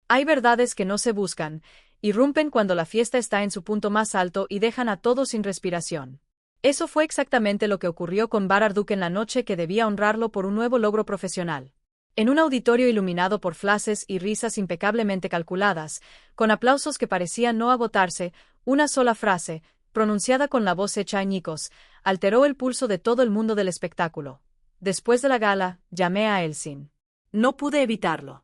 Hay verdades que no se buscan, irrumpen cuando la fiesta está en su punto más alto y dejan a todos sin respiración. Eso fue exactamente lo que ocurrió con Bararduk en la noche que debía honrarlo por un nuevo logro profesional. En un auditorio iluminado por flashes y risas impecablemente calculadas, con aplausos que parecían no agotarse, una sola frase, pronunciada con la voz hecha añicos, alteró el pulso de todo el mundo del espectáculo. Después de la gala, llamé a Elsin. No pude evitarlo.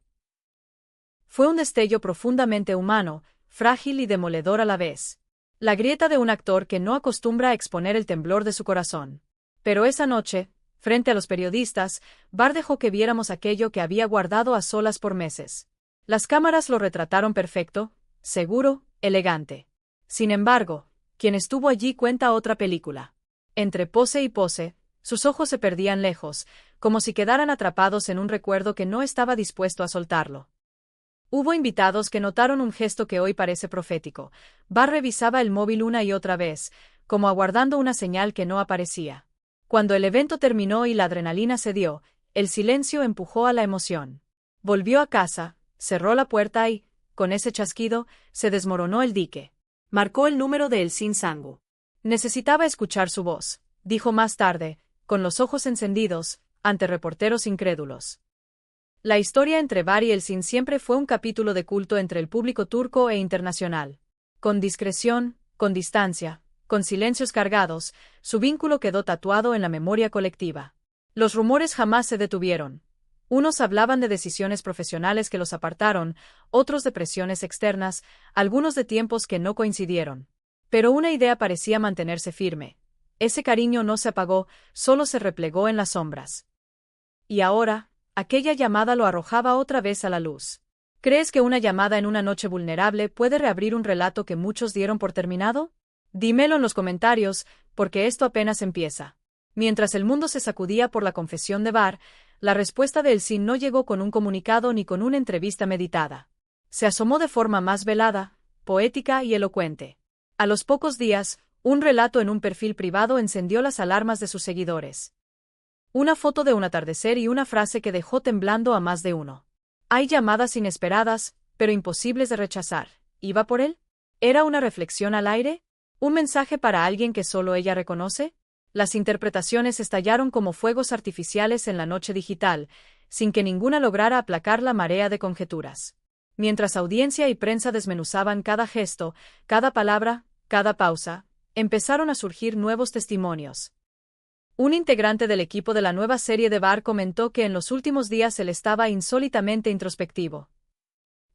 Fue un destello profundamente humano, frágil y demoledor a la vez. La grieta de un actor que no acostumbra a exponer el temblor de su corazón. Pero esa noche, frente a los periodistas, Bar dejó que viéramos aquello que había guardado a solas por meses. Las cámaras lo retrataron perfecto, seguro, elegante. Sin embargo, quien estuvo allí cuenta otra película. Entre pose y pose, sus ojos se perdían lejos, como si quedaran atrapados en un recuerdo que no estaba dispuesto a soltarlo. Hubo invitados que notaron un gesto que hoy parece profético. Bar revisaba el móvil una y otra vez, como aguardando una señal que no aparecía. Cuando el evento terminó y la adrenalina cedió, el silencio empujó a la emoción. Volvió a casa, cerró la puerta y, con ese chasquido, se desmoronó el dique. Marcó el número de Elsin Sangu. Necesitaba escuchar su voz, dijo más tarde, con los ojos encendidos, ante reporteros incrédulos. La historia entre Bar y Elsin siempre fue un capítulo de culto entre el público turco e internacional. Con discreción, con distancia, con silencios cargados, su vínculo quedó tatuado en la memoria colectiva. Los rumores jamás se detuvieron. Unos hablaban de decisiones profesionales que los apartaron, otros de presiones externas, algunos de tiempos que no coincidieron. Pero una idea parecía mantenerse firme. Ese cariño no se apagó, solo se replegó en las sombras. Y ahora, aquella llamada lo arrojaba otra vez a la luz. ¿Crees que una llamada en una noche vulnerable puede reabrir un relato que muchos dieron por terminado? Dímelo en los comentarios, porque esto apenas empieza. Mientras el mundo se sacudía por la confesión de Bar, la respuesta de Elsin no llegó con un comunicado ni con una entrevista meditada. Se asomó de forma más velada, poética y elocuente. A los pocos días, un relato en un perfil privado encendió las alarmas de sus seguidores. Una foto de un atardecer y una frase que dejó temblando a más de uno. Hay llamadas inesperadas, pero imposibles de rechazar. ¿Iba por él? ¿Era una reflexión al aire? ¿Un mensaje para alguien que solo ella reconoce? Las interpretaciones estallaron como fuegos artificiales en la noche digital, sin que ninguna lograra aplacar la marea de conjeturas. Mientras audiencia y prensa desmenuzaban cada gesto, cada palabra, cada pausa, empezaron a surgir nuevos testimonios. Un integrante del equipo de la nueva serie de Bar comentó que en los últimos días él estaba insólitamente introspectivo.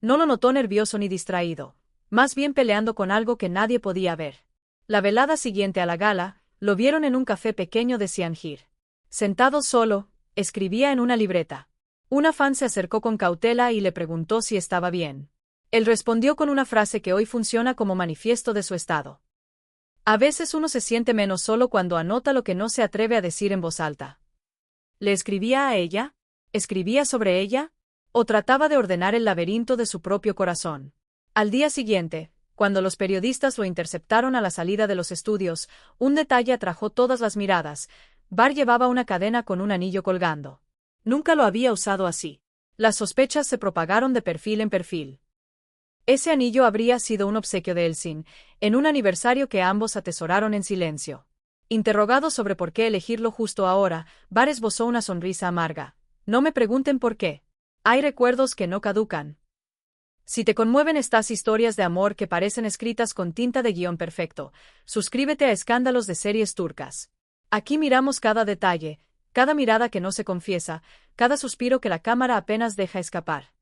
No lo notó nervioso ni distraído, más bien peleando con algo que nadie podía ver. La velada siguiente a la gala, lo vieron en un café pequeño de Siangir. Sentado solo, escribía en una libreta. Una fan se acercó con cautela y le preguntó si estaba bien. Él respondió con una frase que hoy funciona como manifiesto de su estado. A veces uno se siente menos solo cuando anota lo que no se atreve a decir en voz alta. ¿Le escribía a ella? ¿Escribía sobre ella? ¿O trataba de ordenar el laberinto de su propio corazón? Al día siguiente, cuando los periodistas lo interceptaron a la salida de los estudios, un detalle atrajo todas las miradas. Bar llevaba una cadena con un anillo colgando. Nunca lo había usado así. Las sospechas se propagaron de perfil en perfil. Ese anillo habría sido un obsequio de Elsin, en un aniversario que ambos atesoraron en silencio. Interrogado sobre por qué elegirlo justo ahora, Bar esbozó una sonrisa amarga. No me pregunten por qué. Hay recuerdos que no caducan. Si te conmueven estas historias de amor que parecen escritas con tinta de guión perfecto, suscríbete a Escándalos de Series Turcas. Aquí miramos cada detalle, cada mirada que no se confiesa, cada suspiro que la cámara apenas deja escapar.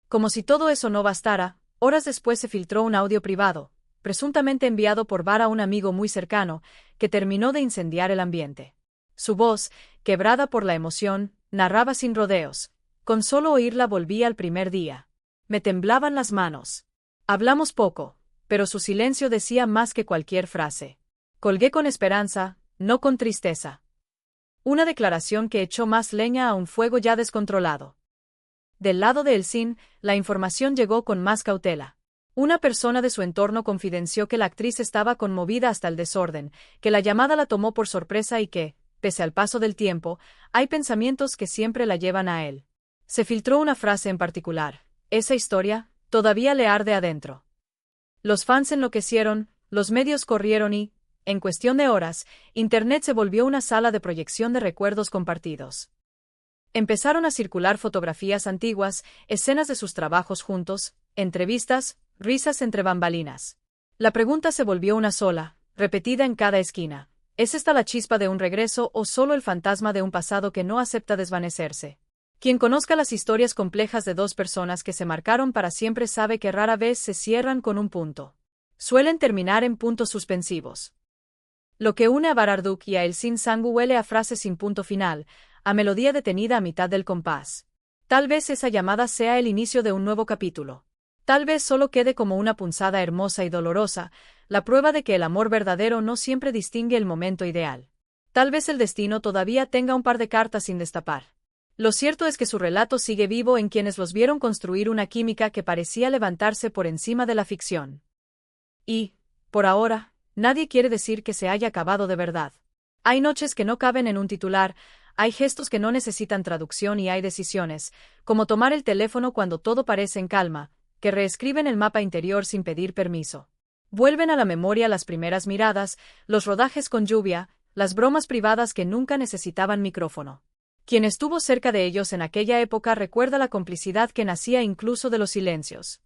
Como si todo eso no bastara, horas después se filtró un audio privado, presuntamente enviado por Bar a un amigo muy cercano, que terminó de incendiar el ambiente. Su voz, quebrada por la emoción, narraba sin rodeos. Con solo oírla volví al primer día. Me temblaban las manos. Hablamos poco, pero su silencio decía más que cualquier frase. Colgué con esperanza, no con tristeza. Una declaración que echó más leña a un fuego ya descontrolado. Del lado de Elsin, la información llegó con más cautela. Una persona de su entorno confidenció que la actriz estaba conmovida hasta el desorden, que la llamada la tomó por sorpresa y que, pese al paso del tiempo, hay pensamientos que siempre la llevan a él. Se filtró una frase en particular. Esa historia, Todavía le arde adentro. Los fans enloquecieron, los medios corrieron y, en cuestión de horas, Internet se volvió una sala de proyección de recuerdos compartidos. Empezaron a circular fotografías antiguas, escenas de sus trabajos juntos, entrevistas, risas entre bambalinas. La pregunta se volvió una sola, repetida en cada esquina. ¿Es esta la chispa de un regreso o solo el fantasma de un pasado que no acepta desvanecerse? Quien conozca las historias complejas de dos personas que se marcaron para siempre sabe que rara vez se cierran con un punto. Suelen terminar en puntos suspensivos. Lo que une a Bararduk y a El Sin Sangu huele a frases sin punto final, a melodía detenida a mitad del compás. Tal vez esa llamada sea el inicio de un nuevo capítulo. Tal vez solo quede como una punzada hermosa y dolorosa, la prueba de que el amor verdadero no siempre distingue el momento ideal. Tal vez el destino todavía tenga un par de cartas sin destapar. Lo cierto es que su relato sigue vivo en quienes los vieron construir una química que parecía levantarse por encima de la ficción. Y, por ahora, nadie quiere decir que se haya acabado de verdad. Hay noches que no caben en un titular, hay gestos que no necesitan traducción y hay decisiones, como tomar el teléfono cuando todo parece en calma, que reescriben el mapa interior sin pedir permiso. Vuelven a la memoria las primeras miradas, los rodajes con lluvia, las bromas privadas que nunca necesitaban micrófono. Quien estuvo cerca de ellos en aquella época recuerda la complicidad que nacía incluso de los silencios.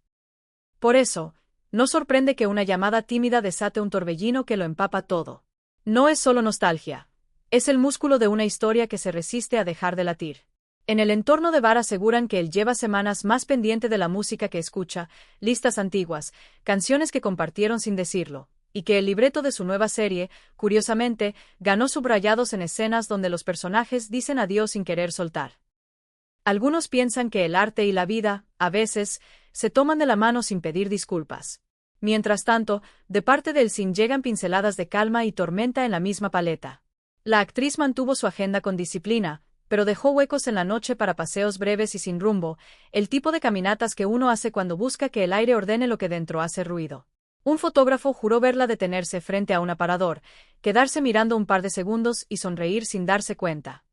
Por eso, no sorprende que una llamada tímida desate un torbellino que lo empapa todo. No es solo nostalgia. Es el músculo de una historia que se resiste a dejar de latir. En el entorno de Bar aseguran que él lleva semanas más pendiente de la música que escucha, listas antiguas, canciones que compartieron sin decirlo, y que el libreto de su nueva serie, curiosamente, ganó subrayados en escenas donde los personajes dicen adiós sin querer soltar. Algunos piensan que el arte y la vida, a veces, se toman de la mano sin pedir disculpas. Mientras tanto, de parte del Sin llegan pinceladas de calma y tormenta en la misma paleta. La actriz mantuvo su agenda con disciplina, pero dejó huecos en la noche para paseos breves y sin rumbo, el tipo de caminatas que uno hace cuando busca que el aire ordene lo que dentro hace ruido. Un fotógrafo juró verla detenerse frente a un aparador, quedarse mirando un par de segundos y sonreír sin darse cuenta.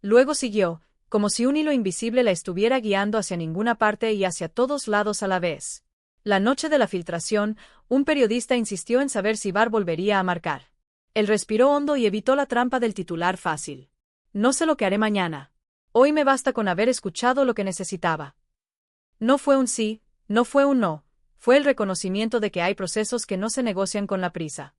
Luego siguió, como si un hilo invisible la estuviera guiando hacia ninguna parte y hacia todos lados a la vez. La noche de la filtración, un periodista insistió en saber si Bar volvería a marcar. Él respiró hondo y evitó la trampa del titular fácil. No sé lo que haré mañana. Hoy me basta con haber escuchado lo que necesitaba. No fue un sí, no fue un no, fue el reconocimiento de que hay procesos que no se negocian con la prisa.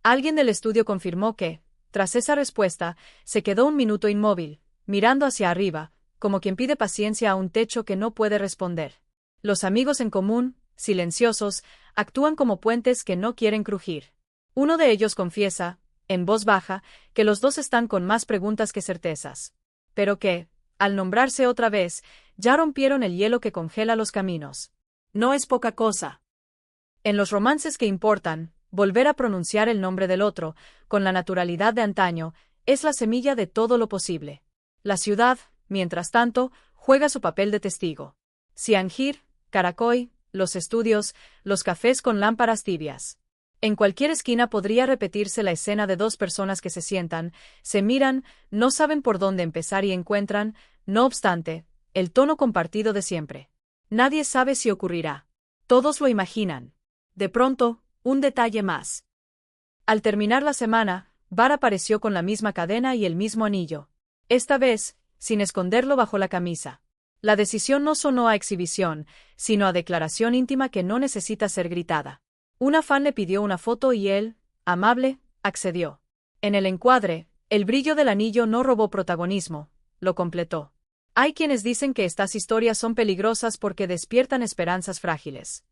Alguien del estudio confirmó que, tras esa respuesta, se quedó un minuto inmóvil, mirando hacia arriba, como quien pide paciencia a un techo que no puede responder. Los amigos en común, silenciosos, actúan como puentes que no quieren crujir. Uno de ellos confiesa, en voz baja, que los dos están con más preguntas que certezas. Pero que, al nombrarse otra vez, ya rompieron el hielo que congela los caminos. No es poca cosa. En los romances que importan, volver a pronunciar el nombre del otro, con la naturalidad de antaño, es la semilla de todo lo posible. La ciudad, mientras tanto, juega su papel de testigo. Siangir, Karakoy, los estudios, los cafés con lámparas tibias. En cualquier esquina podría repetirse la escena de dos personas que se sientan, se miran, no saben por dónde empezar y encuentran, no obstante, el tono compartido de siempre. Nadie sabe si ocurrirá. Todos lo imaginan. De pronto, un detalle más. Al terminar la semana, Bar apareció con la misma cadena y el mismo anillo. Esta vez, sin esconderlo bajo la camisa. La decisión no sonó a exhibición, sino a declaración íntima que no necesita ser gritada. Una fan le pidió una foto y él, amable, accedió. En el encuadre, el brillo del anillo no robó protagonismo, lo completó. Hay quienes dicen que estas historias son peligrosas porque despiertan esperanzas frágiles.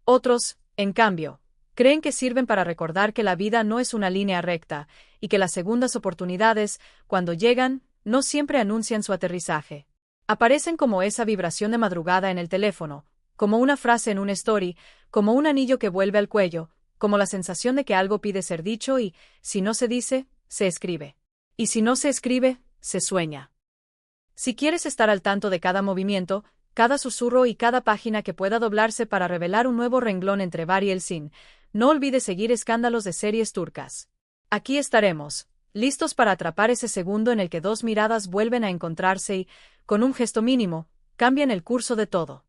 Otros, en cambio, creen que sirven para recordar que la vida no es una línea recta, y que las segundas oportunidades, cuando llegan, no siempre anuncian su aterrizaje. Aparecen como esa vibración de madrugada en el teléfono, como una frase en un story, como un anillo que vuelve al cuello, como la sensación de que algo pide ser dicho y, si no se dice, se escribe. Y si no se escribe, se sueña. Si quieres estar al tanto de cada movimiento, cada susurro y cada página que pueda doblarse para revelar un nuevo renglón entre Bar y El Sin, no olvides seguir Escándalos de Series Turcas. Aquí estaremos, listos para atrapar ese segundo en el que dos miradas vuelven a encontrarse y, con un gesto mínimo, cambian el curso de todo.